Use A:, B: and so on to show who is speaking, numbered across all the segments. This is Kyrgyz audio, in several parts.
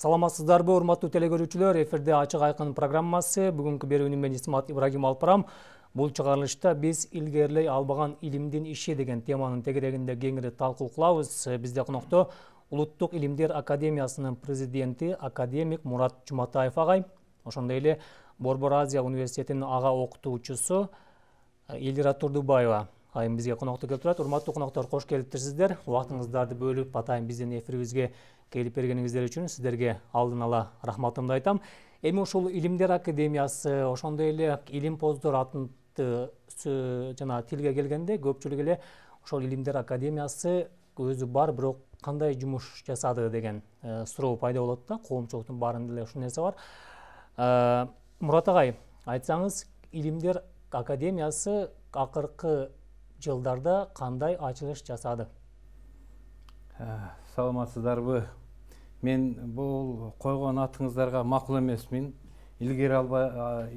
A: Саламатсыздарбы, урматтуу телекөрүүчүлөр, эфирде ачык айкын программасы. Бүгүнкү берүүнү мен Исмат Ибрагим алып барам. Бул чыгарылышта биз илгерлей албаган илимдин иши деген теманын тегерегинде кеңири талкуу кылабыз. Бизде конокто Улуттук илимдер академиясынын президенти академик Мурат Жуматаев агай, ошондой эле Борбор Азия университетинин ага окутуучусу Элира Турдубаева айым бизге конокто келип турат. Урматтуу коноктор, кош келиптирсиздер. Убактыңыздарды бөлүп атайын биздин эфирибизге келип бергениңиздер үчүн сиздерге алдын ала рахматымды айтам. Эми ушул Илимдер академиясы, ошондой эле Илимпоздор атты жана тилге келгенде көпчүлүк эле ошол Илимдер академиясы өзү бар, бирок кандай жумуш жасады деген суроо пайда болот да, коомчулуктун баарында эле ушул нерсе бар. Мурат агай, айтсаңыз, Илимдер академиясы акыркы жылдарда кандай ачылыш жасады?
B: Саламатсыздарбы. Мен бул койгон атыңыздарга макул эмесмин. Илгери албайга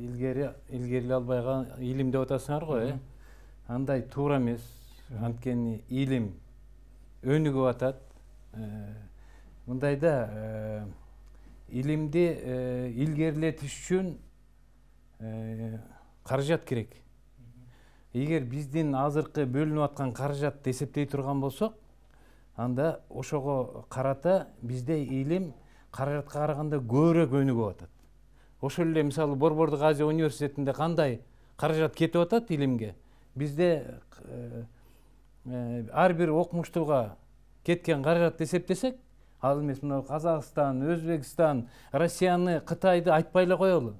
B: илим деп атасыңар го, андай туура эмес. Анткени илим өнүгүп атат. Мындайда илимди илгерилетиш үчүн каражат керек. Эгер биздин азыркы бөлүнүп аткан каражатты эсептей турган болсок, анда ошого карата бизде илим каражатка караганда көбүрөөк өнүгүп атат. Ошол эле мисалы Борбордук Азия университетинде кандай каражат кетип атат илимге, бизде ар бир окумуштууга кеткен каражатты эсептесек, ал эмес мына Казакстан, Өзбекстан, Россияны, Кытайды айтпай эле коелу.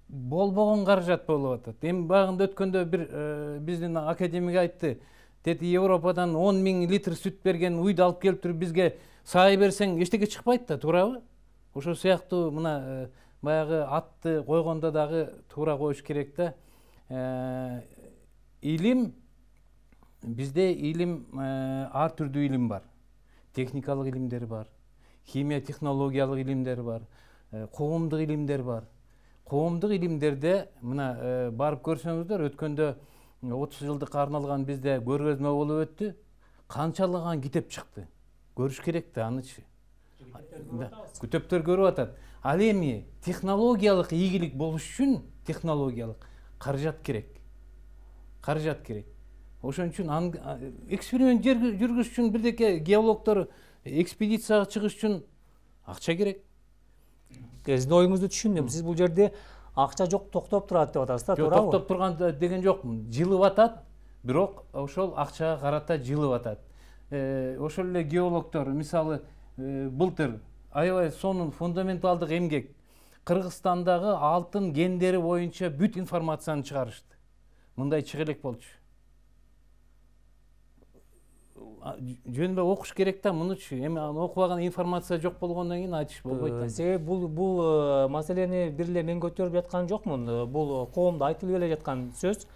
B: Болбогон каражат болуп атат. Эми багында өткөндө бир биздин академик айтты. Деди, Европадан 10 000 литр сүт берген уйду алып келип туруп бизге сай берсең эчтеке чыкпайт да, туурабы? Ошол сыяктуу мына баягы атты койгондо дагы туура коюш керек да. Илим, бизде илим ар түрдүү илим бар. Техникалык илимдер бар, химия технологиялык илимдер бар, коомдук илимдер бар. Коомдук илимдерде мына барып көрсөңүздөр, өткөндө 30 жылдыкка арналган бизде көргөзмө болуп өттү. Канчалаган китеп чыкты. Көрүш керек да анычы. Китептер көрүп атат. Ал эми технологиялык ийгилик болуш үчүн технологиялык каражат керек. Каражат керек. Ошон үчүн эксперимент жүргүзүш үчүн бирдеке геологдор экспедицияга чыгыш үчүн акча керек.
A: Сиздин оюңузду түшүндүм. Сиз бул жерде акча жок, токтоп турат деп атасыз да, туурабы?
B: Токтоп турган деген жокмун. Жылып атат, бирок ошол акчага карата жылып атат. Ошол эле геологдор мисалы былтыр аябай сонун фундаменталдык эмгек Кыргызстандагы алтын кендери боюнча бүт информацияны чыгарышты. Мындай чыга элек болчу. Жөнүндө окуш керек да мунучу. Эми окубаган информация жок болгондон кийин айтыш болбойт.
A: Себеби бул маселени бир эле мен көтөрүп жаткан жокмун. Бул коомдо айтылып эле жаткан сөз.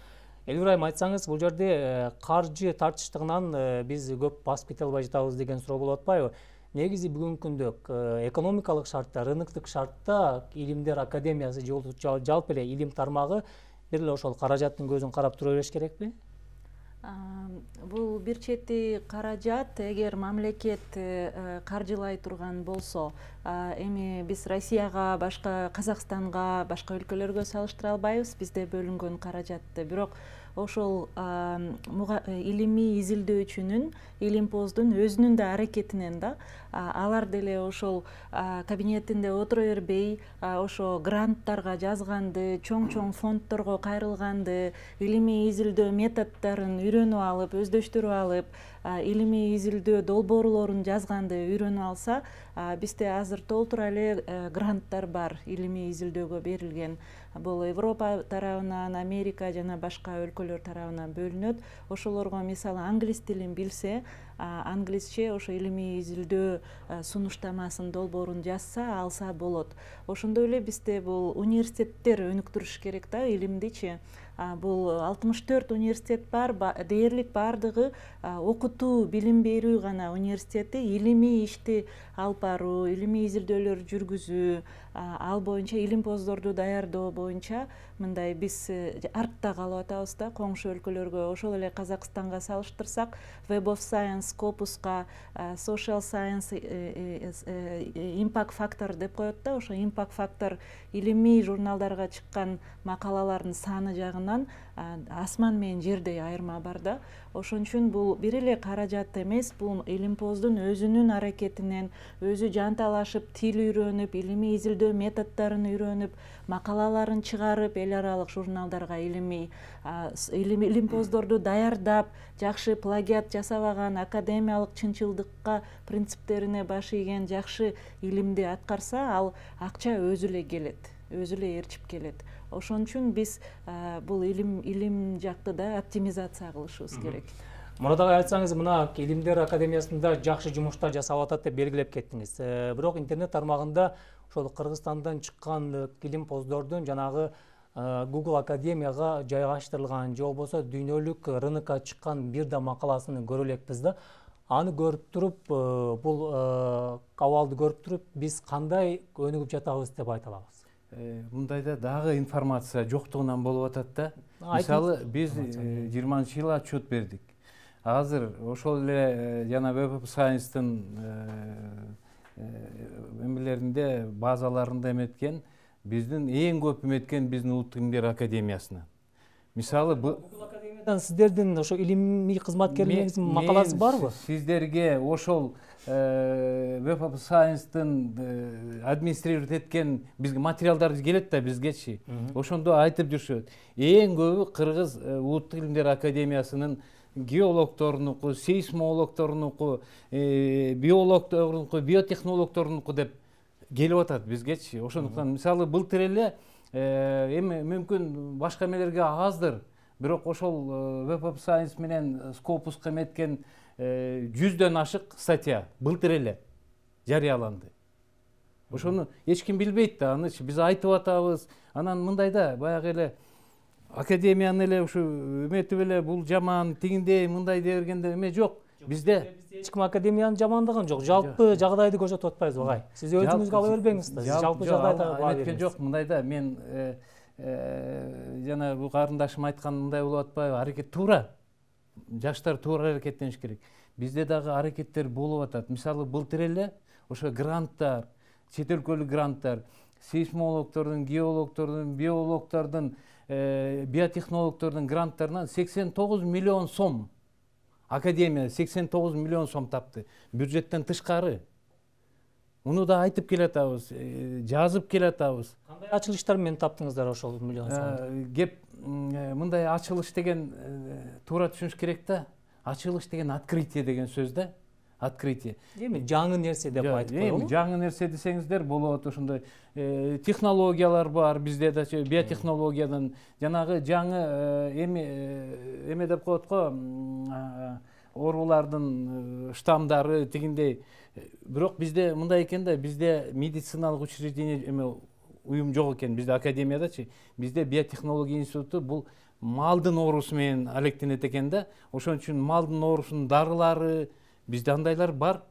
A: Элира айым, айтсаңыз, бул жерде каржы тартыштыгынан биз көп басып кете албай жатабыз деген суроо болуп атпайбы? Негизи бүгүнкү күндө экономикалык шартта, рыноктук шартта Илимдер академиясы жалпы эле илим тармагы бир эле ошол каражаттын көзүн карап тура бериш керекпи?
C: Бул бир чети каражат, эгер мамлекет каржылай турган болсо, эми биз Россияга, башка Казакстанга, башка өлкөлөргө салыштыра албайбыз бизде бөлүнгөн каражатты. Бирок ошол илимий изилдөөчүнүн, Илимпоздун өзүнүн да аракетинен да алар деле ошол кабинетинде отура бербей, ошо гранттарга жазганды, чоң фондторго кайрылганды, илимий изилдөө методдорун үйрөнүп алып, өздөштүрүп алып, илимий изилдөө долбоорлорун жазганды үйрөнүп алса, бизде азыр толтура эле гранттар бар илимий изилдөөгө берилген. Бул Европа тарабынан, Америка жана башка өлкөлөр тарабынан бөлүнөт. Ошолорго мисалы англис тилин билсе, англисче ошо илимий изилдөө сунуштамасын, долбоорун жазса, алса болот. Ошондой эле бизде бул университеттер өнүктүрүш керек да илимдичи. Бул 64 университет бар, дээрлик бардыгы окутуу, билим берүү гана университети, илимий ишти алып баруу, илимий изилдөөлөр жүргүзүү, ал боюнча илимпоздорду даярдоо боюнча мындай биз артта калып атабыз да коңшу өлкөлөргө. Ошол эле Казакстанга салыштырсак, Web of Science Scopus'ка social science impact factor деп коет да. Ошо impact factor илимий журналдарга чыккан макалалардын саны жагынан асман менен жердей айырма бар да. Ошон үчүн бул бир эле каражат эмес, бул илимпоздун өзүнүн аракетинен, өзү жанталашып, тил үйрөнүп, илимий изилдөө методдорун үйрөнүп, макалаларын чыгарып, эл аралык журналдарга илимпоздорду даярдап, жакшы плагиат жасабаган, академиялык чынчылдыкка принциптерине баш ийген жакшы илимди аткарса, ал акча өзү эле келет, өзү эле ээрчип келет. Ошон үчүн биз бул илим жакты да оптимизация кылышыбыз керек.
A: Муну дагы айтсаңыз, мына Илимдер Академиясында жакшы жумуштар жасап атат деп белгилеп кеттиңиз. Бирок интернет тармагында ошол Кыргызстандан чыккан илимпоздордун жанагы Google Академияга жайгаштырылган же болбосо дүйнөлүк рынокко чыккан бир да макаласын көрө элекпиз да. Аны көрүп туруп, бул абалды көрүп туруп, биз кандай өнүгүп жатабыз деп айта алабыз?
B: Мындайда дагы информация жоктугунан болуп атат да. Мисалы, биз 20-жылы отчет бердик. Азыр ошол эле жана Web of Science'тын эмелеринде, базаларында эметкен, биздин эң көп эметкен биздин Улуттук Илимдер Академиясына. Мисалы,
A: Google Академиядан сиздердин ошо илимий кызматкерлериңиздин макаласы барбы?
B: Сиздерге ошол Web of Science'тын администрировать эткен бизге материалдар келет да бизгечи. Ошондо айтып жүрүшөт. Эң көбү Кыргыз Улуттук Илимдер Академиясынын геологторунуку, сейсмологторунуку, биологторунуку, биотехнологторунуку деп келип атат бизгечи. Ошондуктан мисалы былтыр эле эми мүмкүн башка эмелерге аздыр, бирок ошол Web of Science менен Scopus'ка эметкен 100дөн ашык статья былтыр эле жарыяланды. Ошону эч ким билбейт да, аны биз айтып атабыз. Анан мындайда баягы эле академияны эле ушу эметип эле бул жаман, тигиндей, мындай дей бергенде эме жок. Бизде
A: эч ким академиянын жамандыгын жок, жалпы жагдайды көрсөтүп атпайбызбы агай? Сиз өзүңүзгө ала бербеңиз да. Жалпы жагдайда
B: эметкен жок. Мындайда мен жана бул карындашым айткан мындай болуп атпайбы? Аракет туура. Жаштар туура аракеттениш керек. Бизде дагы аракеттер болуп атат. Мисалы, былтыр эле ошо гранттар, чет өлкөлүк гранттар, сейсмологтордун, геологтордун, биологтордун, биотехнологтордун гранттарынан 89 миллион сом. Академия 89 миллион сом тапты. Бюджеттен тышкары. Муну да айтып келатабыз, жазып келатабыз.
A: Кандай ачылыштар менен таптыңыздар ошол миллион сом?
B: Кеп мындай ачылыш деген туура түшүнүш керек да. Ачылыш деген открытие деген сөз да. Открытие.
A: Эми жаңы нерсе деп айтып коелу.
B: Жаңы нерсе десеңиздер болот, ошондой технологиялар бар бизде да, биотехнологиядан жанагы жаңы эме деп коет го, оорулардын штамдары тигиндей. Бирок бизде мындай экен да, бизде медициналык учреждение уюм жок экен, бизде академиядачы. Бизде биотехнология институту бул малдын оорусу менен алектенет экен да. Ошон үчүн малдын оорусунун дарылары бизде андайлар бар.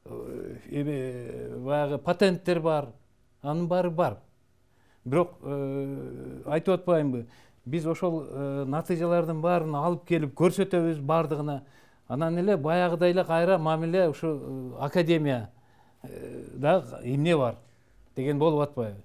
B: Баягы патенттер бар. Анын баары бар. Бирок айтып атпаймынбы? Биз ошол натыйжалардын баарын алып келип көрсөтөбүз бардыгына. Анан эле баягыдай эле кайра мамиле ушу академия да эмне бар деген болуп атпайбы?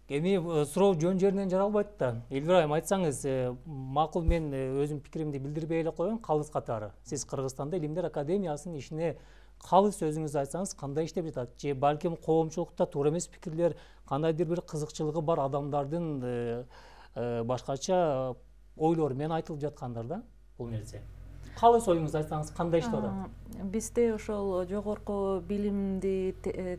A: Эми суроо жөн жеринен жаралбайт да. Элвир айым, айтсаңыз, макул, мен өзүм пикиримди билдирбей эле коеюн, калыс катары. Сиз Кыргызстанда Илимдер Академиясынын ишине калыс өзүңүз айтсаңыз, кандай иштеп жатат? Же балким коомчулукта туура эмес пикирлер, кандайдыр бир кызыкчылыгы бар адамдардын башкача ойлору менен айтылып жаткандар да бул нерсе. Калыс оюңузду айтсаңыз, кандай иштеп атат?
C: Бизде ошол жогорку билимди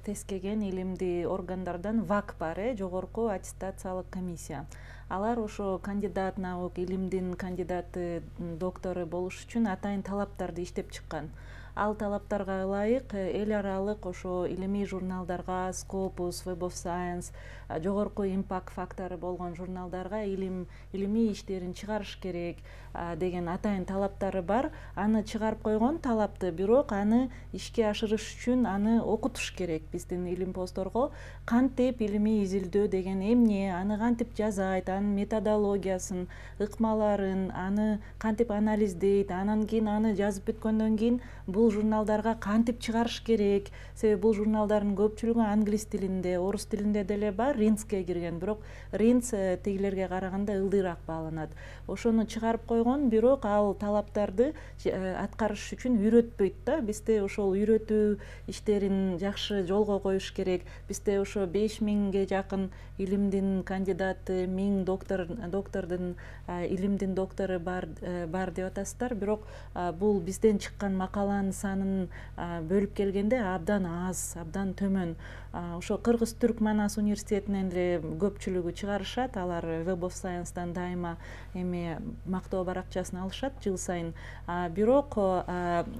C: тескеген илимди органдардан ВАК бар, жогорку аттестациялык комиссия. Алар ошо кандидат наук, илимдин кандидаты, доктору болуш үчүн атайын талаптарды иштеп чыккан. ал талаптарга ылайык эл аралык ошо илимий журналдарга Scopus, Web of Science, жогорку импакт фактору болгон журналдарга илимий иштерин чыгарыш керек деген атайын талаптары бар. Аны чыгарып койгон талапты, бирок аны ишке ашырыш үчүн аны окутуш керек биздин илимпоздорго. Кантип илимий изилдөө деген эмне, аны кантип жазайт, анын методологиясын, ыкмаларын, аны кантип анализдейт, анан кийин аны жазып бүткөндөн кийин бул журналдарга кантип чыгарыш керек. Себеби бул журналдардын көпчүлүгү англис тилинде, орус тилинде деле бар, ринцке кирген, бирок ринц тигилерге караганда ылдыйраак бааланат. Ошону чыгарып койгон, бирок ал талаптарды аткарыш үчүн үйрөтпөйт да. Бизде ошол үйрөтүү иштерин жакшы жолго коюш керек. Бизде ошо 5000ге жакын илимдин кандидаты, 1000 доктордун илимдин доктору бар деп атасыздар, бирок бул бизден чыккан макаланын санын бөлүп келгенде абдан аз, абдан төмөн. Ошо Кыргыз-Түрк Манас университетинен деле көпчүлүгү чыгарышат, алар Web of Science'дан дайыма эми мактоо баракчасын алышат жыл сайын. Бирок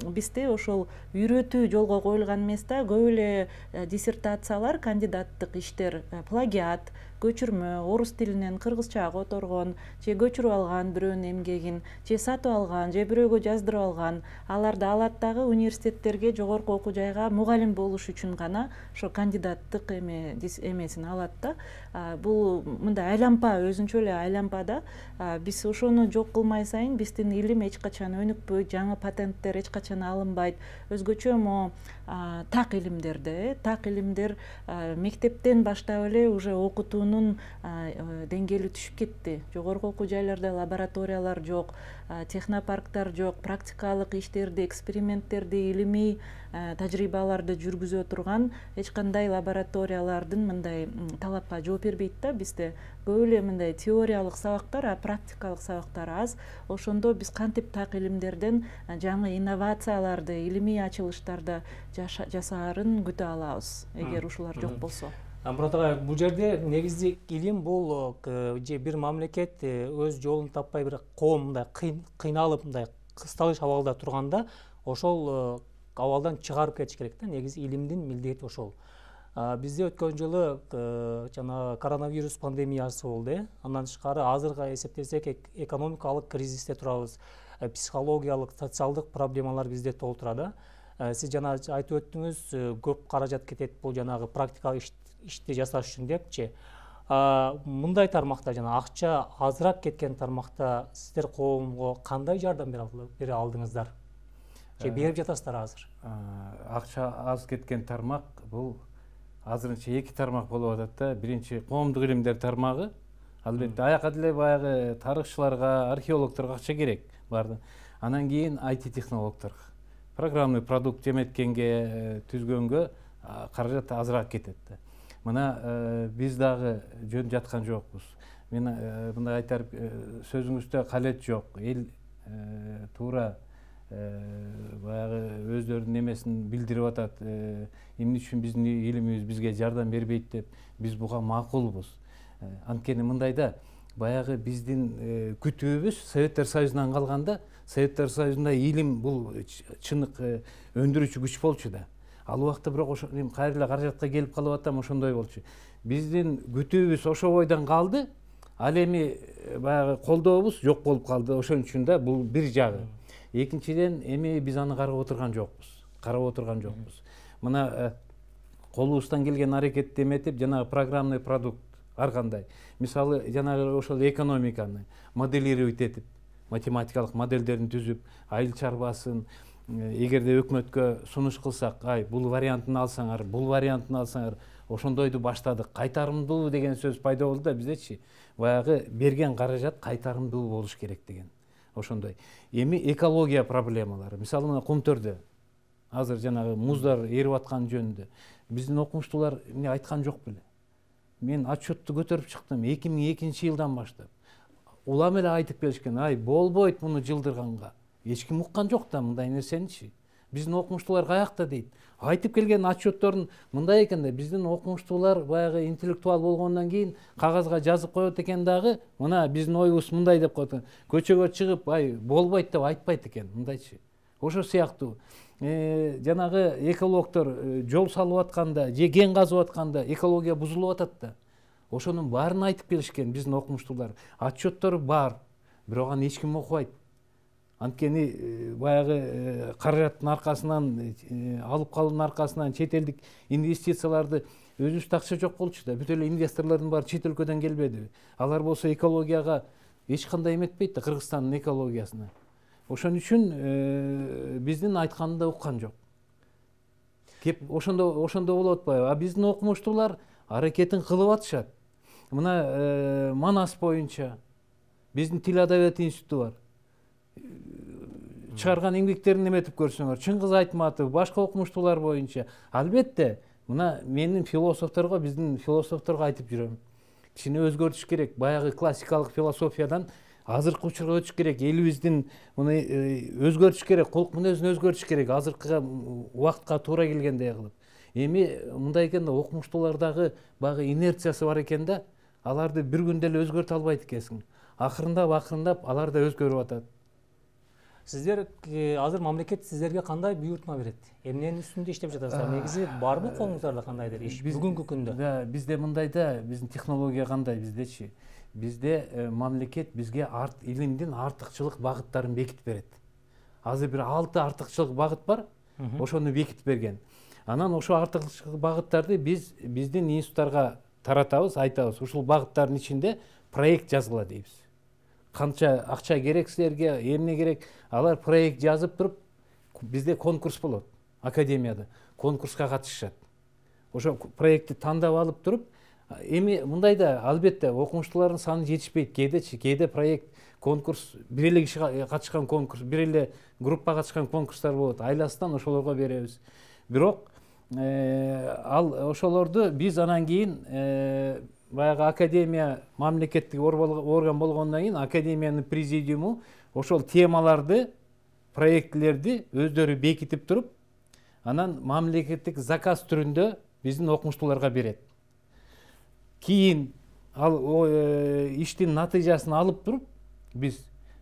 C: бизде ошол үйрөтүү жолго коюлган эмес да, көп эле диссертациялар, кандидаттык иштер плагиат, көчүрмө, орус тилинен кыргызчага которгон, же көчүрүп алган бирөөнүн эмгегин, же сатып алган, же бирөөгө жаздырып алган, аларды алат дагы университеттерге, жогорку окуу жайга мугалим болуш үчүн гана ошо кандидаттык эмесин алат да. Бул мындай айлампа, өзүнчө эле айлампа да. Биз ошону жок кылмай сайын биздин илим эч качан өнүкпөйт, жаңы патенттер эч качан алынбайт. Өзгөчө могу так илимдерде, так илимдер мектептен баштап эле уже окутуунун деңгээли түшүп кетти. Жогорку окуу жайларда лабораториялар жок, технопарктар жок, практикалык иштерди, эксперименттерди, илимий тажрыйбаларды жүргүзө турган эч кандай лабораториялардын мындай талапка жооп бербейт да. Бизде көп эле мындай теориялык сабактар, практикалык сабактар аз. Ошондо биз кантип так илимдерден жаңы инновацияларды, илимий ачылыштарды жасаарын күтө алабыз, эгер ушулар жок болсо.
A: Мурат агай, бул жерде негизги илим бул же бир мамлекет өз жолун таппай бир коом мындай кыйналып, мындай кысталыш абалда турганда, ошол абалдан чыгарып кетиш керек да. Негизи илимдин милдети ошол. Бизде өткөн жылы жана коронавирус пандемиясы болду. Андан тышкары азыркы эсептесек экономикалык кризисте турабыз. Психологиялык, социалдык проблемалар бизде толтурат. Сиз жана айтып өттүңүз, көп каражат кетет бул жанагы практикалык ишти жасаш үчүн депчи. Мындай тармакта жана акча азыраак кеткен тармакта сиздер коомго кандай жардам бере алдыңыздар? Же берип жатасыздар азыр?
B: Акча аз кеткен тармак бул азырынча эки тармак болуп атат да. Биринчи коомдук илимдер тармагы. Албетте аяка деле баягы тарыхчыларга, археологторго акча керек барды. Анан кийин IT технологторго, программный продукт жеметкенге, түзгөнгө каражат азыраак кетет да. Мына биз дагы жөн жаткан жокпуз. Мен мындай айтар, сөзүңүздө калет жок. Эл туура баягы өздөрүнүн немесин билдирип атат. Эмне үчүн биздин илимибиз бизге жардам бербейт деп, биз буга макулбуз. Анткени мындайда баягы биздин күтүүбүз Советтер Союзунан калганда, Советтер Союзунда илим бул чынык өндүрүүчү күч болчу да. Ал убакта бирок ошо кайра каражатка келип калып атам, ошондой болчу. Биздин күтүүбүз ошо бойдон калды. Ал эми баягы колдообуз жок болуп калды. Ошон үчүн да бул бир жагы. Экинчиден эми биз аны карап отурган жокпуз. Мына колубуздан келген аракетти эметип, жанагы программный продукт ар кандай. Мисалы, жанагы ошол экономиканы моделировать этип, математикалык модельдерин түзүп, айыл чарбасын эгерде өкмөткө сунуш кылсак, бул вариантын алсаңар, ошондойду баштадык. Кайтарымдуу деген сөз пайда болду да биздечи. Баягы берген каражат кайтарымдуу болуш керек деген. Ошондой. Эми экология проблемалары. Мисалы, мына Кумтөрдө азыр жанагы муздар эрип аткан жөнүндө биздин окумуштуулар эмне айткан жок беле. Мен отчетту көтөрүп чыктым 2002-жылдан баштап. Улам эле айтып келишкен, болбойт муну жылдырганга. Эч ким уккан жок да мындай нерсеничи. Биздин окумуштуулар каякта дейт. Айтып келген отчеттордун мындай экен да, биздин окумуштуулар баягы интеллектуал болгондон кийин кагазга жазып коет экен дагы, мына биздин оюбуз мындай деп коет. Көчөгө чыгып, болбойт деп айтпайт экен, мындайчы. ошо сыяктуу жанагы экологдор жол салып атканда же кен казып атканда экология бузулуп атат да. Ошонун баарын айтып келишкен биздин окумуштуулар. Отчеттор бар, бирок аны эч ким окубайт. Анткени баягы каражаттын аркасынан, алып калуунун аркасынан чет элдик инвестицияларды өзүбүздө акча жок болчу да. Бүт эле инвесторлордун баары чет өлкөдөн келбедиби? Алар болсо экологияга эч кандай эметпейт да, Кыргызстандын экологиясына. Ошон үчүн биздин айтканды уккан жок. Кеп ошондо болуп атпайбы? А биздин окумуштуулар аракетин кылып атышат. Мына Манас боюнча биздин Тил адабият институту бар. Чыгарган эмгектерин эметип көрсөңөр, Чыңгыз Айтматов, башка окумуштуулар боюнча. Албетте, мына менин философторго, биздин философторго айтып жүрөм. Кичине өзгөртүш керек. Баягы классикалык философиядан азыркы учурга өтүш керек. Элибиздин муну өзгөртүш керек, колук мүнөзүн өзгөртүш керек. Азыркы убакытка туура келгендей кылып. Эми мындай экен да, окумуштуулардагы баягы инерциясы бар экен да, аларды бир күндө эле өзгөртө албайт экенсиң. Акырындап алар да өзгөрүп атат.
A: Сиздер азыр мамлекет сиздерге кандай буйртма берет? Эмненин үстүндө иштеп жатасыздар? Негизи барбы колуңуздарда кандайдыр иш бүгүнкү күндө?
B: Да, бизде мындай да, биздин технология кандай биздечи? Бизде мамлекет бизге илимдин артыкчылык багыттарын бекитип берет. Азыр бир 6 артыкчылык багыт бар, ошону бекитип берген. Анан ошо артыкчылык багыттарды биздин институттарга таратабыз, айтабыз. Ушул багыттардын ичинде проект жазгыла дейбиз. Канча акча керек силерге, эмне керек, алар проект жазып туруп, бизде конкурс болот, академияда. Конкурска катышышат. Ошо проектти тандап алып туруп, эми мындай да, албетте окумуштуулардын саны жетишпейт. Кээде проект, конкурс, бир эле киши катышкан конкурс, бир эле группа катышкан конкурстар болот. Айласынан ошолорго беребиз. Бирок ал ошолорду биз анан кийин баягы академия мамлекеттик орган болгондон кийин академиянын президиуму ошол темаларды, проектлерди өздөрү бекитип туруп, анан мамлекеттик заказ түрүндө биздин окумуштууларга берет. Кийин ал иштин натыйжасын алып туруп, биз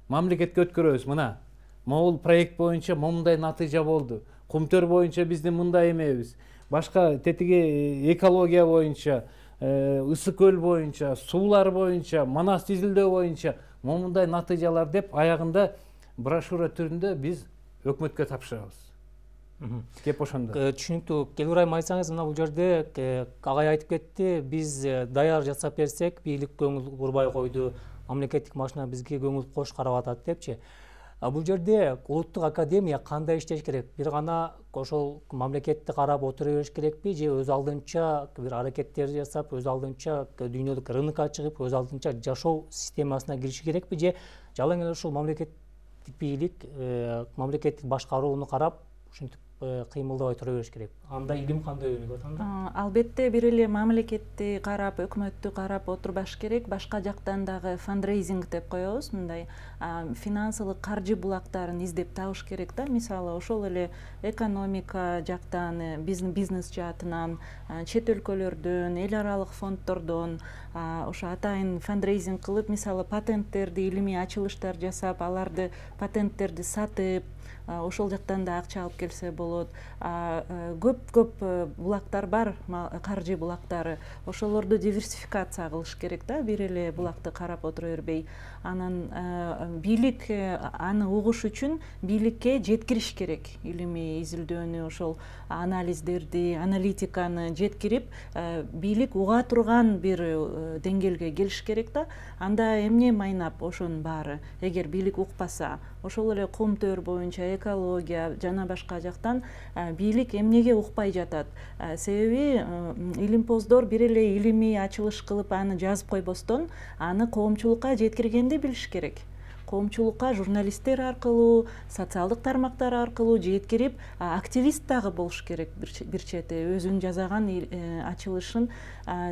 B: мамлекетке өткөрөбүз. Мына, могул проект боюнча мындай натыйжа болду. Кумтөр боюнча биздин мындай эмебиз. Башка тетиги экология боюнча, ысык көл боюнча, суулар боюнча, Манас изилдөө боюнча момундай натыйжалар деп аягында брошюра түрүндө биз өкмөткө тапшырабыз. Кеп ошондо.
A: Түшүнүктүү. Келурайым айтсаңыз, мына бул жерде агай айтып кетти, биз даяр жасап берсек, бийлик көңүл бурбай койду, мамлекеттик машина бизге көңүл кош карап атат депчи. Бул жерде улуттук академия кандай иштеш керек? Бир гана ошол мамлекетти карап отура бериш керекпи, же өз алдынча бир аракеттер жасап, өз алдынча дүйнөлүк рынокко чыгып, өз алдынча жашоо системасына кириши керекпи, же жалаң эле ушул мамлекеттик бийлик, мамлекеттик башкарууну карап, ушинтип кыймылдабай тура бериш керек? Анда илим кандай өнүгөт анда?
C: Албетте бир эле мамлекетти карап, өкмөттү карап отурбаш керек. Башка жактан дагы фандрейзинг деп коебуз, мындай финансылык каржы булактарын издеп табыш керек да. Мисалы, ошол эле экономика жактан, бизнес жаатынан, чет өлкөлөрдөн, эл аралык фонддордон ошо атайын фандрейзинг кылып, мисалы, патенттерди, илимий ачылыштар жасап, аларды патенттерди сатып, ошол жактан да акча алып келсе болот. Көп булактар бар, каржы булактары. Ошолорду диверсификация кылыш керек да, бир эле булакты карап отура бербей. Анан бийлик аны угуш үчүн бийликке жеткириш керек. Илимий изилдөөнү, ошол анализдерди, аналитиканы жеткирип, бийлик уга турган бир деңгээлге келиш керек да. Анда эмне майнап ошонун баары? Эгер бийлик укпаса, ошол эле кумтөр боюнча, экология жана башка жактан бийлик эмнеге укпай жатат? Себеби илимпоздор бир эле илимий ачылыш кылып аны жазып койбостон, аны коомчулукка жеткиргенди билиш керек. Коомчулукка журналисттер аркылуу, социалдык тармактар аркылуу жеткирип, активист дагы болуш керек бир чети, өзүнүн жасаган ачылышын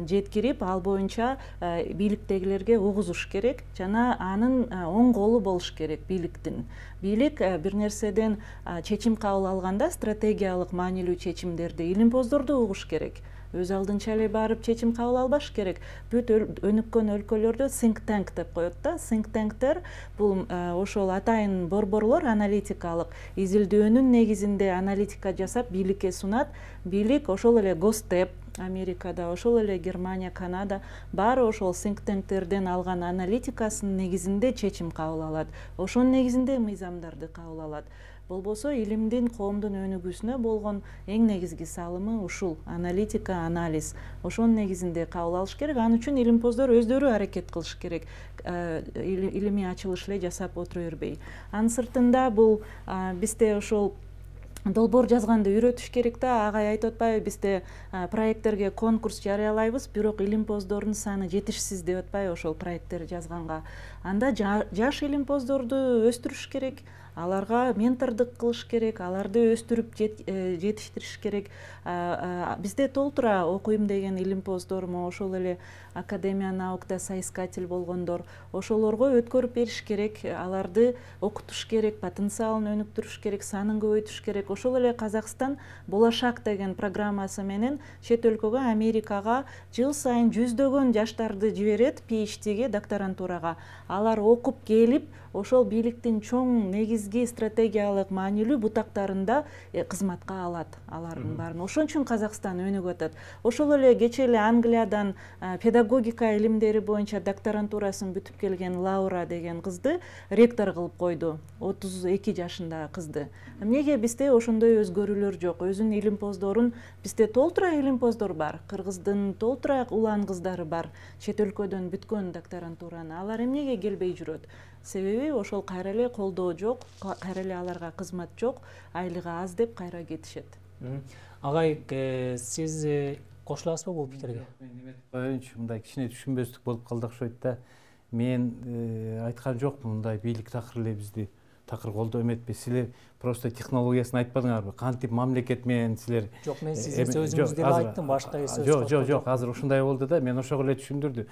C: жеткирип, ал боюнча бийликтегилерге угузуш керек жана анын оң колу болуш керек бийликтин. Бийлик бир нерседен чечим кабыл алганда стратегиялык маанилүү чечимдерди илимпоздорду угуш керек. өз алдынча эле барып чечим кабыл албаш керек. Бүт өнүккөн өлкөлөрдө think tank деп коет да. Think tanktер бул ошол атайын борборлор аналитикалык изилдөөнүн негизинде аналитика жасап бийликке сунат. Бийлик ошол эле Госдеп Америкада, ошол эле Германия, Канада баары ошол think tankтерден алган аналитикасынын негизинде чечим кабыл алат. Ошонун негизинде мыйзамдарды кабыл алат. Болбосо илимдин коомдун өнүгүүсүнө болгон эң негизги салымы ушул аналитика, анализ. Ошонун негизинде кабыл алыш керек. Анын үчүн илимпоздор өздөрү аракет кылыш керек. Илимий ачылыш эле жасап отура бербей. Анын сыртында бул бизде ошол долбоор жазганды үйрөтүш керек да. Агай айтып атпайбы, бизде проекттерге конкурс жарыялайбыз, бирок илимпоздордун саны жетишсиз деп атпайбы ошол проекттер жазганга. Анда жаш илимпоздорду өстүрүш керек. Аларга ментордук кылыш керек, аларды өстүрүп жетиштириш керек. Бизде толтура окуйм деген илимпоздормо, ошол эле Академия наукта соискатель болгондор, ошолорго өткөрүп бериш керек, аларды окутуш керек, потенциалын өнүктүрүш керек, санын көбөйтүш керек. Ошол эле Казакстан Болашак деген программасы менен чет өлкөгө, Америкага жыл сайын жүздөгөн жаштарды жиберет PhD-ге, докторантурага. Алар окуп келип, ошол бийликтин чоң негизги стратегиялык маанилүү бутактарында кызматка алат алардын баарын. Ошон үчүн Казакстан өнүгүп атат. Ошол эле кечээ эле Англиядан педагогика илимдери боюнча докторантурасын бүтүп келген Лаура деген кызды ректор кылып койду. 32 жашындагы кызды. Эмнеге бизде ошондой өзгөрүүлөр жок? Өзүнүн илимпоздорун бизде толтура илимпоздор бар. Кыргыздын толтура улан кыздары бар. Чет өлкөдөн бүткөн докторантураны. Алар эмнеге келбей жүрөт? Себеби ошол кайра эле колдоо жок, кайра эле аларга кызмат жок, айлыгы аз деп кайра кетишет.
A: Агай, сиз кошуласызбы бул пикирге?
B: Коеюнчу, мындай кичине түшүнбөстүк болуп калды окшойт да. Мен айткан жокмун, мындай бийлик такыр эле бизди такыр колдоо эметпи. Силер просто технологиясын айтпадыңарбы? Кантип мамлекет менен силер?
A: Жок, мен сиздин сөзүңүздү эле айттым, башка сөз.
B: Жок, азыр ушундай болду да. Мен ошого эле түшүндүрдүм.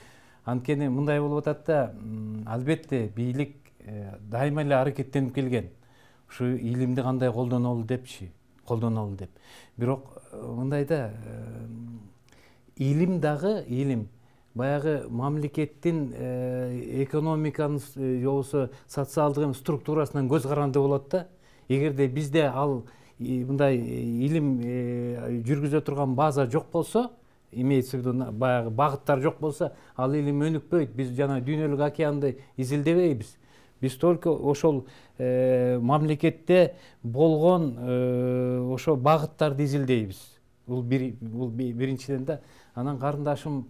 B: Анткени мындай болуп атат да, албетте бийлик дайыма эле аракеттенип келген. Ушу илимди кандай колдонолу депчи, колдонолу деп. Бирок мындай да, илим дагы илим. Баягы мамлекеттин экономиканын жобосу социалдык структурасынан көз каранды болот да. Эгерде бизде ал мындай илим жүргүзө турган база жок болсо, имеется в виду баягы багыттар жок болсо, ал илим өнүкпөйт. Биз жана дүйнөлүк океанды изилдебейбиз. Биз только ошол мамлекетте болгон ошо багыттарды изилдейбиз. Бул биринчиден да. Анан карындашым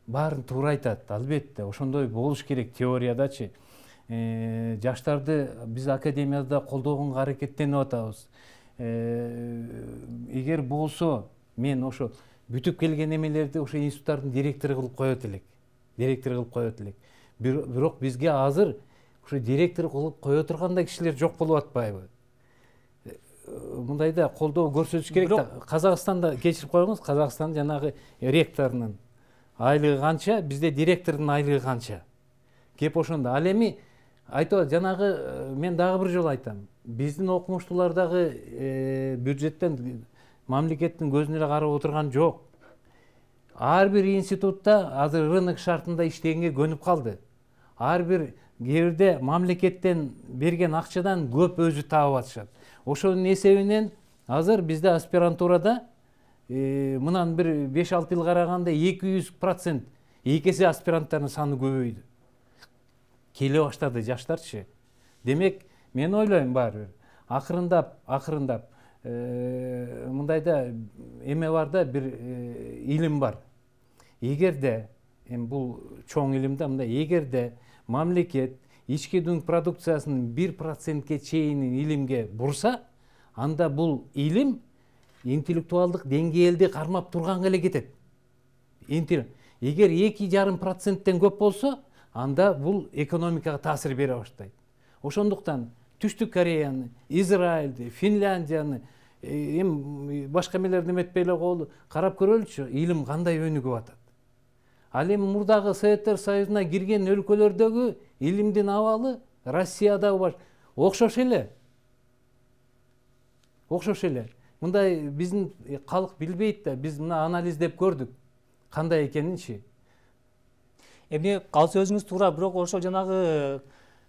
B: баарын туура айтат. Албетте, ошондой болуш керек теориядачы. Жаштарды биз академияда колдогонго аракеттенип атабыз. Эгер болсо, мен ошо бүтүп келген эмелерди ошо институттардын директору кылып коет элек. Бирок бизге азыр ошо директор кылып кое тургандай кишилер жок болуп атпайбы? Мындайда колдоо көрсөтүш керек да. Казакстанда кечирип коюңуз, Казакстан жанагы ректорунун айлыгы канча, бизде директордун айлыгы канча. Кеп ошондо. Ал эми айтып жанагы мен дагы бир жолу айтам. Биздин окумуштуулардагы бюджеттен мамлекеттин көзүнө эле карап отурган жок. Ар бир институтта азыр рынок шартында иштегенге көнүп калды. Ар бир жерде мамлекеттен берген акчадан көп өзү таап атышат. Ошонун эсебинен азыр бизде аспирантурада мынан бир 5-6 жыл караганда 200% 2 эсе аспиранттардын саны көбөйдү. Келе баштады жаштарчы. Демек, мен ойлойм баары акырындап мындайда эме бар да, бир илим бар. Эгерде бул чоң илимде мындай, эгерде мамлекет ички дүң продукциясынын 1%ке чейин илимге бурса, анда бул илим интеллектуалдык деңгээлди кармап турганга эле кетет. Эгер 2,5%тен көп болсо, анда бул экономикага таасир бере баштайт. Ошондуктан Түштүк Кореяны, Израилди, Финляндияны, башка эмелерди эметпей эле коелу, карап көрөлүчү, илим кандай өнүгүп атат. Ал эми мурдагы Советтер Союзуна кирген өлкөлөрдөгү илимдин абалы Россияда бар. Окшош эле. мындай биздин калк билбейт да, биз мына анализдеп көрдүк кандай экенинчи.
A: Эми ал сөзүңүз туура, бирок ошол жанагы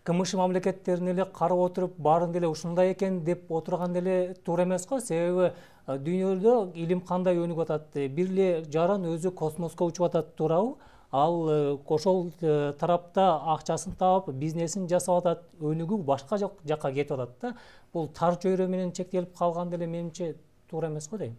A: КМШ мамлекеттерин эле карап отуруп баарын деле ушундай экен деп отурган деле туура эмес го. Себеби дүйнөдө илим кандай өнүгүп атат, бир эле жаран өзү космоско учуп атат, туурабы? Ал ошол тарапта акчасын таап, бизнесин жасап атат, өнүгүү башка жакка кетип атат да. Бул тар чөйрө менен чектелип калган деле менимче туура эмес го дейм.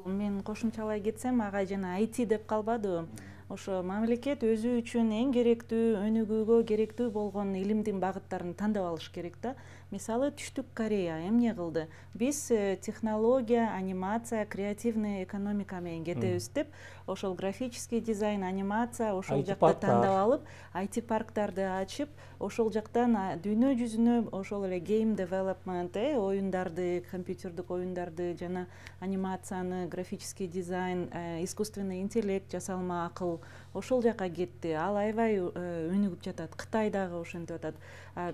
C: Мен кошумчалай кетсем, агай жана IT деп калбадыбы? Ошо мамлекет өзү үчүн эң керектүү, өнүгүүгө керектүү болгон илимдин багыттарын тандап алыш керек да. Мисалы Түштүк Корея эмне кылды? Биз технология, анимация, креативный экономика менен кетебиз деп, ошол графический дизайн, анимация ошол жакта тандап алып, IT парктарды ачып, ошол жактан дүйнө жүзүнө ошол эле game development, оюндарды, компьютердик оюндарды жана анимацияны, графический дизайн, искусственный интеллект, жасалма акыл ошол жака кетти. Ал аябай өнүгүп жатат. Кытай дагы ошентип атат.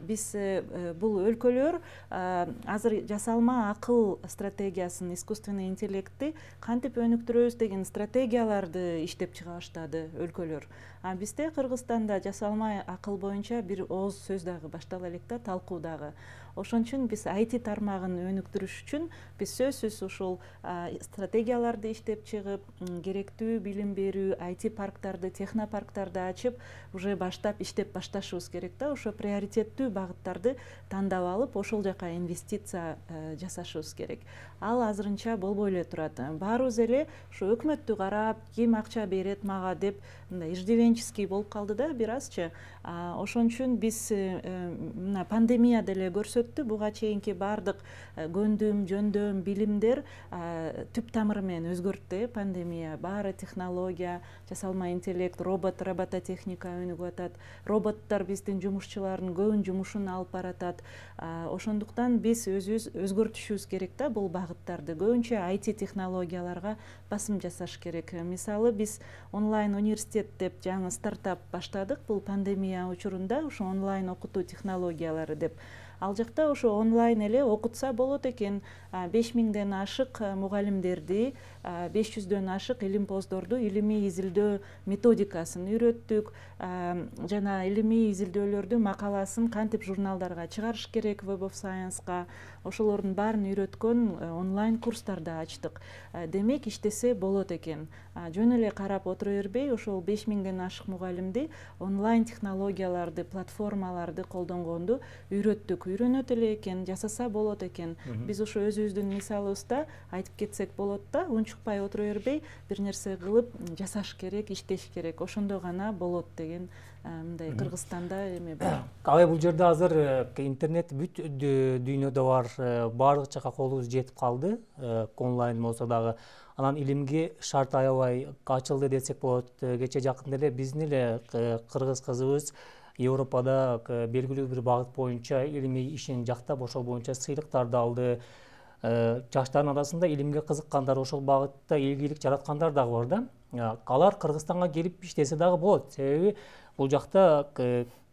C: Биз бул өлкөлөр азыр жасалма акыл стратегиясын, искусственный интеллектти кантип өнүктүрөбүз деген стратегияларды иштеп чыга баштады өлкөлөр. Бизде Кыргызстанда жасалма акыл боюнча бир ооз сөз дагы баштала элек да, талкуу дагы. Ошон үчүн биз IT тармагын өнүктүрүш үчүн биз сөзсүз ушул стратегияларды иштеп чыгып, керектүү билим берүү, IT парктарды, технопарктарды ачып, уже баштап иштеп башташыбыз керек да. Ошо приоритеттүү багыттарды тандап алып, ошол жака инвестиция жасашыбыз керек. Ал азырынча болбой эле турат. Баарыбыз эле ушу өкмөттү карап, ким акча берет мага деп мындай иждивенческий болуп калды да бир азчы. Ошон үчүн биз мына пандемия деле көрсөттү, буга чейинки баардык көндүм, жөндөм, билимдер түп тамыры менен өзгөрттү. Пандемия баары технология, жасалма интеллект, робототехника өнүгүп атат. Роботтор биздин жумушчулардын көбүн жумушун алып баратат. Ошондуктан биз өзүбүз өзгөртүшүбүз керек да бул багыттарды. Көбүнчө IT технологияларга басым жасаш керек. Мисалы биз онлайн университет деп жаңы стартап баштадык. Бул пандемия учурунда ушу онлайн окутуу технологиялары деп. Ал жакта ошо онлайн эле окутса болот экен. 5000ден ашык мугалимдерди, 500дөн ашык илимпоздорду илимий изилдөө методикасын үйрөттүк. Жана илимий изилдөөлөрдүн макаласын кантип журналдарга чыгарыш керек, Web of Science-га, ошолордун баарын үйрөткөн онлайн курстарды ачтык. Демек, иштесе болот экен. Жөн эле карап отура бербей, ошол 5000ден ашык мугалимди онлайн технологияларды, платформаларды колдонгонду үйрөттүк. Үйрөнөт эле экен, жасаса болот экен. Биз ошо өзүбүздүн мисалыбызда айтып кетсек болот да, унчукпай отура бербей, бир нерсе кылып жасаш керек, иштеш керек. Ошондо гана болот деген мындай Кыргызстанда эме бар.
A: Кабай бул жерде азыр интернет бүт дүйнөдө бар, баардык жака колубуз жетип калды, онлайн болсо дагы. Анан илимге шарт аябай ачылды десек болот. Кече жакында эле биздин эле кыргыз кызыбыз Европада белгилүү бир багыт боюнча илимий ишин жактап, ошол боюнча сыйлыктарды алды. Жаштардын арасында илимге кызыккандар, ошол багытта ийгилик жараткандар дагы бар да. Алар Кыргызстанга келип иштесе дагы болот. Себеби бул жакта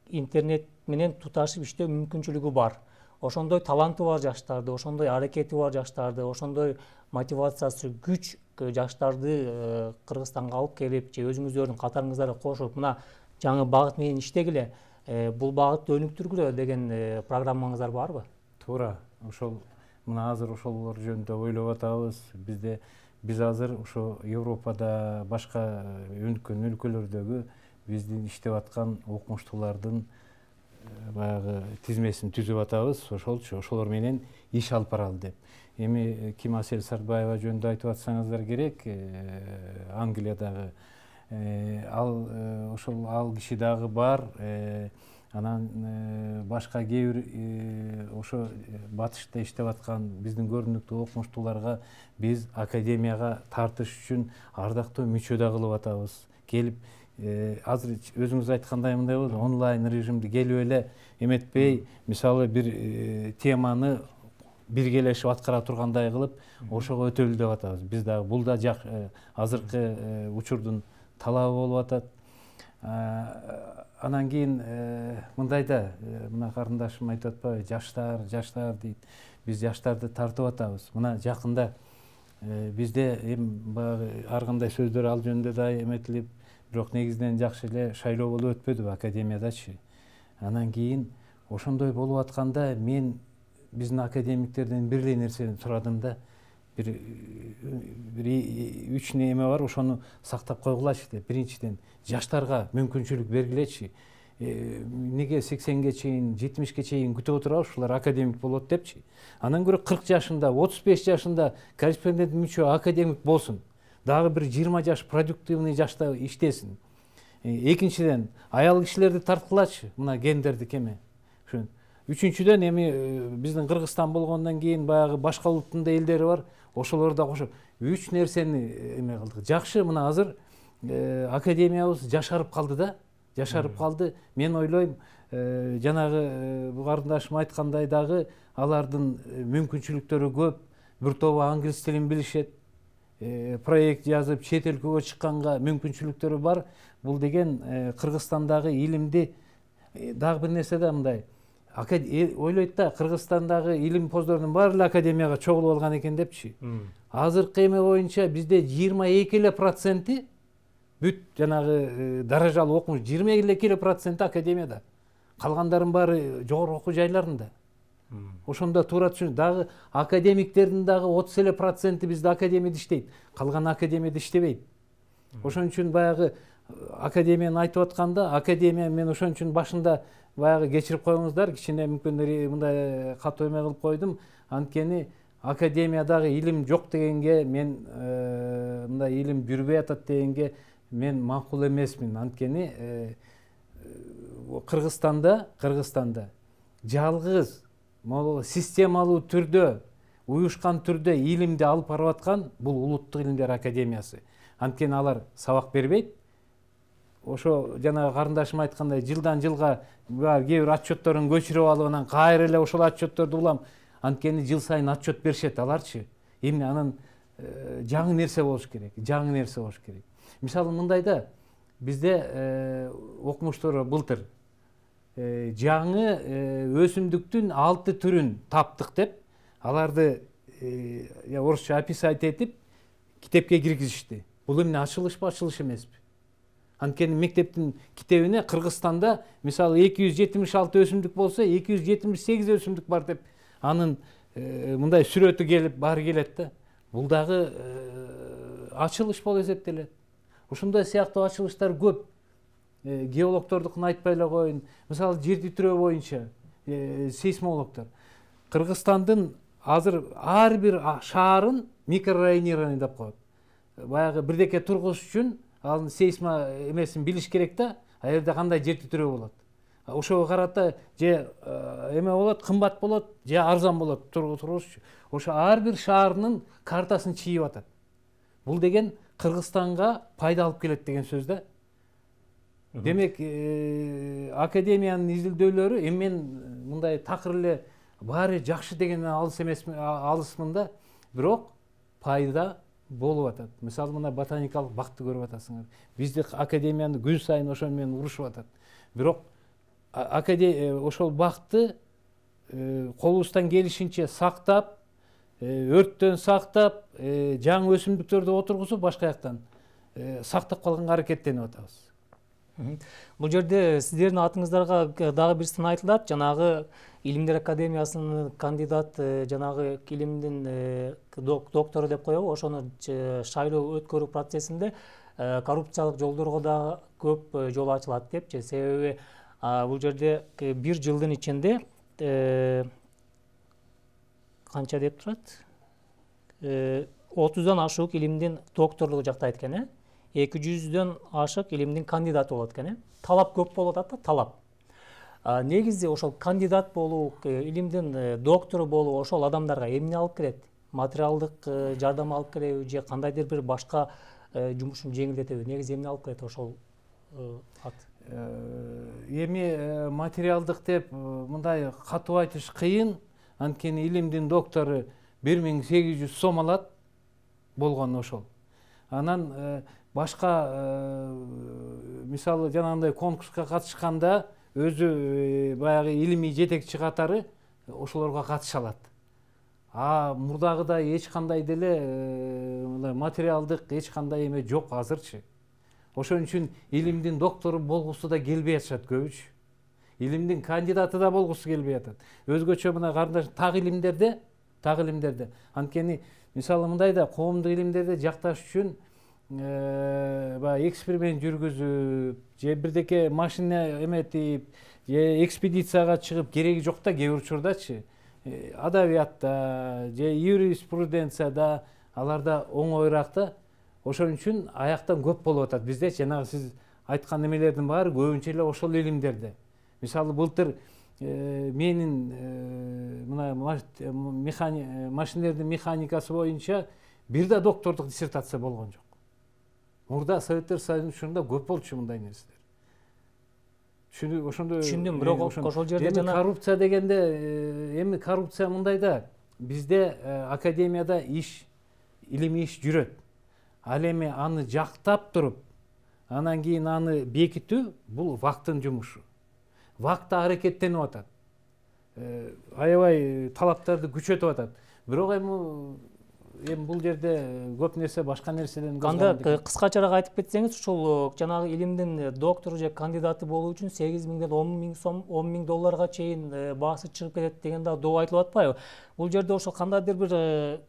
A: интернет менен туташып иштөө мүмкүнчүлүгү бар. Ошондой таланты бар жаштарды, ошондой аракети бар жаштарды, ошондой мотивациясы күч жаштарды Кыргызстанга алып келип, же өзүңүздөрдүн катарыңыздарга кошуп, мына жаңы багыт менен иштегиле, бул багытты өнүктүргүлө деген программаңыздар барбы?
B: Туура. Ошол мына азыр ошолор жөнүндө ойлоп атабыз. Биз азыр ошо Европада, башка өнүккөн өлкөлөрдөгү биздин иштеп аткан окумуштуулардын баягы тизмесин түзүп атабыз. Ошолор менен иш алып баралы деп. Эми Ким Асель Сартбаева жөнүндө айтып атсаңыздар керек, Англиядагы ал киши дагы бар. Анан башка кээ бир ошо батышта иштеп аткан биздин көрүнүктүү окумуштууларга биз академияга тартыш үчүн ардактуу мүчө да кылып атабыз. Келип азыр өзүңүз айткандай мындай болду, онлайн режимде келип эле эметпей, мисалы бир теманы биргелешип аткара тургандай кылып, ошого өтөлү деп атабыз. Биз дагы бул да азыркы учурдун талабы болуп атат. Анан кийин мындай да, мына карындашым айтып атпайбы, жаштар дейт. биз жаштарды тартып атабыз. Мына жакында бизде баягы ар кандай сөздөр ал жөнүндө да эметилип, бирок негизинен жакшы эле шайлоо болуп өтпөдүбү академиядачы. Анан кийин ошондой болуп атканда мен биздин академиктерден бир эле нерсени сурадым да, бир 3 неме бар, ошону сактап койгулачы деп. Биринчиден жаштарга мүмкүнчүлүк бергилечи. Неге 80-ге чейин, 70-ке чейин күтүп отурабыз, ушулар академик болот депчи. Анан көрө 40 жашында, 35 жашында корреспондент мүчө академик болсун. Дагы бир 20 жаш продуктивный жашта иштесин. Экинчиден аял кишилерди тарткылачы, мына гендерди кеме. Үчүнчүдөн эми биздин Кыргызстан болгондон кийин баягы башка улуттун да элдери бар, ошолор да кошуп 3 нерсени эме кылдык. Жакшы, мына азыр академиябыз жашарып калды да. Жашарып калды. Мен ойлойм, жанагы карындашым айткандай дагы алардын мүмкүнчүлүктөрү көп. Бир тобу англис тилин билишет, проект жазып чет өлкөгө чыкканга мүмкүнчүлүктөрү бар. Бул деген Кыргызстандагы илимди дагы бир нерсе да мындай. Ойлойт да, Кыргызстандагы илим поздордун баары эле академияга чогулуп алган экен депчи. Азыркы эме боюнча бизде 22% бүт жанагы даражалуу окумуш 22% академияда. Калгандардын баары жогорку окуу жайларында. Ошондо туура түшүн, дагы академиктердин дагы 30% бизде академияда иштейт. Калган академияда иштебейт. Ошон үчүн баягы академияны айтып атканда, академия мен ошон үчүн башында баягы кечирип коюңуздар, кичине мүмкүн мындай катуу эме кылып койдум. Анткени академиядагы илим жок дегенге, мен мындай илим жүрбөй атат дегенге мен макул эмесмин. Анткени Кыргызстанда жалгыз системалуу түрдө, уюшкан түрдө илимди алып барып аткан бул Улуттук илимдер академиясы. Анткени алар сабак бербейт. Ошо жана карындашым айткандай, жылдан жылга кээ бир отчетторун көчүрүп алып, анан кайра эле ошол отчетторду улам. Анткени жыл сайын отчет беришет аларчы. Эмне анан жаңы нерсе болуш керек, жаңы нерсе болуш керек. Мисалы мындай да, бизде окумуштар былтыр жаңы өсүмдүктүн 6 түрүн таптык деп, аларды орусча описать этип китепке киргизишти. Бул эмне, ачылышпы, ачылыш эмеспи? Анткени мектептин китебине Кыргызстанда мисалы 276 өсүмдүк болсо, 278 өсүмдүк бар деп, анын мындай сүрөтү келип, баары келет да. Бул дагы ачылыш болуп эсептелет. Ушундай сыяктуу ачылыштар көп. Геологтордукун айтпай эле коеюн. Мисалы жер титирөө боюнча сейсмологдор. Кыргызстандын азыр ар бир шаарын микрорайонирование деп коет. Баягы бирдеке тургуз үчүн ал сейсма эмесин билиш керек да, а жерде кандай жер титирөө болот. Ошого карата же эме болот, кымбат болот, же арзан болот тургузчу. Ошо ар бир шаарынын картасын чийип атат. Бул деген Кыргызстанга пайда алып келет деген сөз да. Демек, академиянын изилдөөлөрү мен мындай такыр эле баары жакшы деген алысмын да, бирок пайда болуп атат. Мисалы мына ботаникалык бакты көрүп атасыңар. Бизде академияны күн сайын ошон менен урушуп атат. Бирок ошол бакты колубуздан келишинче сактап, өрттөн сактап, жаңы өсүмдүктөрдү отургузуп, башка жактан сактап калганга аракеттенип атабыз.
A: Бул жерде сиздердин атыңыздарга дагы бир сын айтылат. Жанагы Илимдер академиясынын кандидат, жанагы илимдин доктору деп коебу, ошону шайлоо өткөрүү процессинде коррупциялык жолдорго да көп жол ачылат депчи. Себеби бул жерде бир жылдын ичинде канча деп турат? 30дан ашык илимдин докторлугу жактайт экен, 200дөн ашык илимдин кандидаты болот экен. Талап көп болуп атат да, талап. Негизи ошол кандидат болуу, илимдин доктору болуу ошол адамдарга эмне алып келет? Материалдык жардам алып келеби же кандайдыр бир башка жумушун жеңилдетеби? Негизи эмне алып келет ошол ат?
B: Эми материалдык деп мындай катуу айтыш кыйын. Анткени илимдин доктору 1800 сом алат болгон ошол. Анан башка мисалы жанагындай конкурска катышканда өзү баягы илимий жетекчи катары ошолорго катыша алат. мурдагыдай эч кандай деле материалдык эч кандай эме жок азырчы. Ошон үчүн илимдин доктору болгусу да келбей атышат көбүчү. Илимдин кандидаты да болгусу келбей атат. Өзгөчө мына кардаш так илимдерде, анткени мисалы мындай да коомдук илимдерде жакташ үчүн баягы эксперимент жүргүзүп, же бирдеке машина эметип, же экспедицияга чыгып кереги жок да кээ бир учурдачы. Адабиятта же юриспруденцияда аларда оңоюраак да. Ошон үчүн аяктан көп болуп атат бизде. Жанагы сиз айткан немелердин баары көбүнчө эле ошол илимдерде. Мисалы былтыр менин мына машинелердин механикасы боюнча бир да доктордук диссертация болгон жок. Мурда Советтер Союзунун учурунда көп болчу мындай нерселер.
A: Түшүндүм, бирок ошол жерде
B: жана коррупция дегенде эми коррупция мындай да, бизде академияда илимий иш жүрөт. Ал эми аны жактап туруп, анан кийин аны бекитүү бул ВАКтын жумушу. ВАК да аракеттенип атат. Аябай талаптарды күчөтүп атат. Бирок эми бул жерде көп нерсе башка нерседен
A: кандай кыскачараак айтып кетсеңиз, ушул жанагы илимдин доктору же кандидаты болуу үчүн 8.000ден 10.000 сом, 10.000 долларга чейин баасы чыгып кетет деген да доо айтылып атпайбы? Бул жерде ошол кандайдыр бир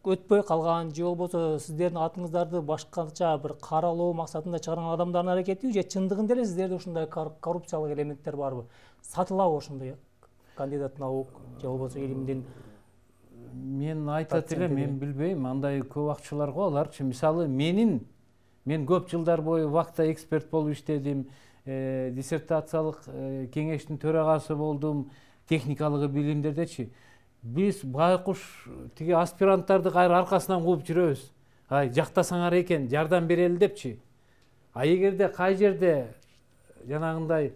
A: өтпөй калган же болбосо сиздердин атыңыздарды башкача бир каралоо максатында чыгарган адамдардын аракети же чындыгында эле сиздерде ушундай коррупциялык элементтер барбы? Сатылабы ошондой кандидат наук же болбосо илимдин?
B: Мен айтат элем, мен билбейм, андай көп акчалар го аларчы. Мисалы мен көп жылдар бою ВАКта эксперт болуп иштедим, диссертациялык кеңештин төрагасы болдум, техникалык билимдердечи. Биз байкуш тиги аспиранттарды кайра аркасынан кууп жүрөбүз. Ай, жактасаңар экен, жардам берели депчи. А эгерде кай жерде жанагындай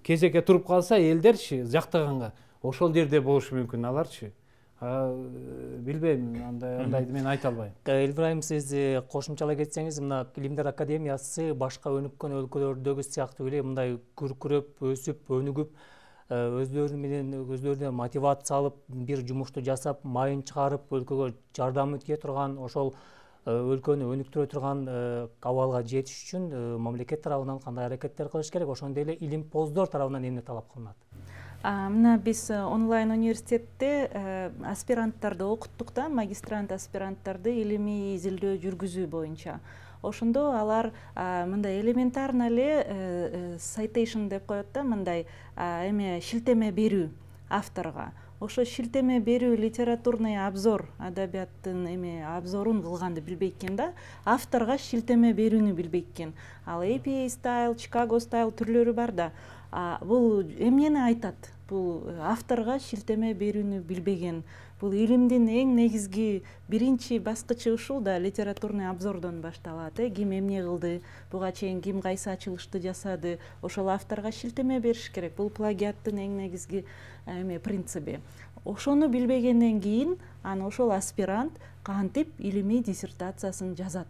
B: кезекке туруп калса элдерчи жактаганга, ошол жерде болушу мүмкүн аларчы. Билбейм, андайды мен айта албайм.
A: Элбирайым, сиз кошумчалай кетсеңиз, мына Илимдер Академиясы башка өнүккөн өлкөлөрдөгү сыяктуу эле мындай күркүрөп, өсүп, өнүгүп, өздөрүнө мотивация алып, бир жумушту жасап, майын чыгарып, өлкөгө жардамы тие турган, ошол өлкөнү өнүктүрө турган абалга жетиш үчүн мамлекет тарабынан кандай аракеттер кылыш керек? Ошондой эле илимпоздор тарабынан эмне талап кылынат?
C: Мына биз онлайн университетте аспиранттарды окуттук да, магистрант аспиранттарды илимий изилдөө жүргүзүү боюнча. Ошондо алар мындай элементарно эле citation деп коет да, мындай эме шилтеме берүү авторго. Ошо шилтеме берүү, литературный обзор, адабияттын эме обзорун кылганды билбейт экен да, авторго шилтеме берүүнү билбейт экен. Ал APA style, Chicago style түрлөрү бар да. Бул эмнени айтат? Бул авторго шилтеме берүүнү билбеген. Бул илимдин эң негизги биринчи баскычы ушул да, литературный обзордон башталат. Ким эмне кылды, буга чейин ким кайсы ачылышты жасады, ошол авторго шилтеме бериш керек. Бул плагиаттын эң негизги принциби. Ошону билбегенден кийин аны ошол аспирант кантип илимий диссертациясын жазат.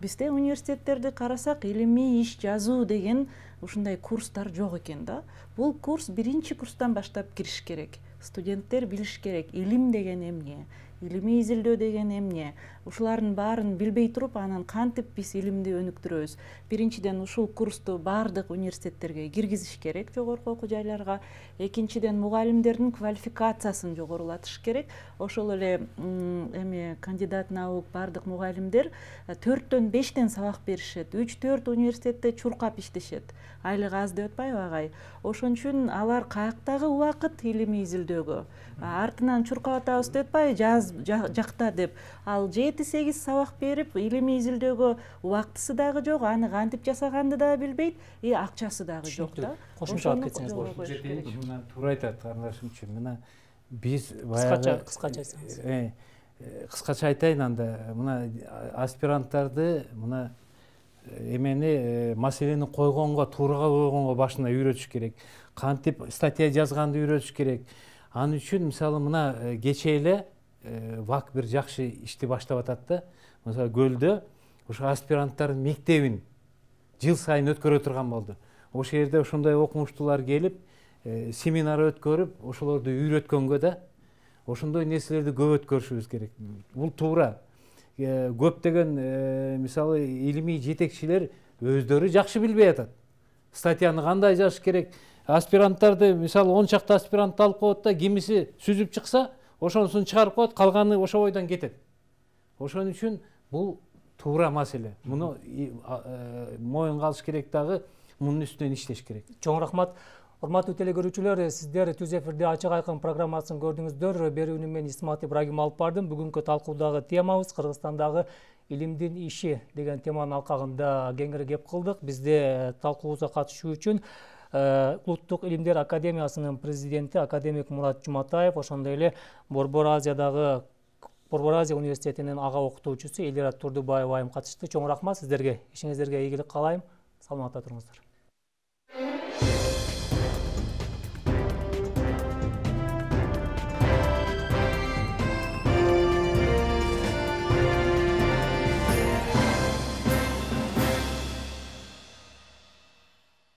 C: Бизде университеттерди карасак, илимий иш жазуу деген ушундай курстар жок экен да. Бул курс биринчи курстан баштап кириш керек. Студенттер билиш керек, илим деген эмне, илимий изилдөө деген эмне. Ушулардын баарын билбей туруп, анан кантип биз илимди өнүктүрөбүз. Биринчиден ушул курсту баардык университеттерге киргизиш керек, жогорку окуу жайларга. Экинчиден мугалимдердин квалификациясын жогорулатыш керек. Ошол эле кандидат наук баардык мугалимдер 4-төн 5-тен сабак беришет. 3-4 университетте чуркап иштешет. Айлык аз деп атпайбы агай? Ошон үчүн алар каяктагы убакыт илимий изилдөөгө? Артынан чуркап атабыз деп атпайбы, жакта деп. Ал 7-8 сабак берип, илимий изилдөөгө убактысы дагы жок, аны кантип жасаганды да билбейт, акчасы дагы жок да.
A: Кошумча алып кетсеңиз болот.
B: Мына туура айтат кардашымчы. Мына биз кыскача айтайын анда. Мына аспиранттарды мына эмени маселени койгонго, туурага койгонго башына үйрөтүш керек. Кантип статья жазганды үйрөтүш керек. Аны үчүн мисалы мына кечээ эле ВАК бир жакшы ишти баштап атат да. Мисалы Көлдө ошо аспиранттардын мектебин жыл сайын өткөрө турган болду. Ошол жерде ошондой окумуштуулар келип, семинар өткөрүп, ошолорду үйрөткөнгө да. ошондой нерселерди көп өткөрүшүбүз керек. Бул туура. Көптөгөн мисалы илимий жетекчилер өздөрү жакшы билбей атат. Статьяны кандай жазыш керек? Аспиранттарды, мисалы 10 чакты аспирант алып коет да, кимиси сүзүп чыкса, ошонусун чыгарып коет, калганы ошо бойдон кетет. Ошон үчүн бул туура маселе. Муну моюнга алыш керек дагы, мунун үстүнөн иштеш керек.
A: Чоң рахмат. Урматтуу телекөрүүчүлөр, сиздер Түз эфирде Ачык Айкын программасын көрдүңүздөр. Берүүнү мен Исмат Ибрагим алып бардым. Бүгүнкү талкуудагы темабыз Кыргызстандагы илимдин иши деген теманын алкагында кеңири кеп кылдык. Бизде талкуубузга катышуу үчүн Улуттук илимдер академиясынын президенти академик Мурат Жуматаев, ошондой эле Борбор Азия университетинин ага окутуучусу Элира Турдубаева айым катышты. Чоң рахмат сиздерге. Ишиңиздерге ийгилик каалайм. Саламатта туруңуздар.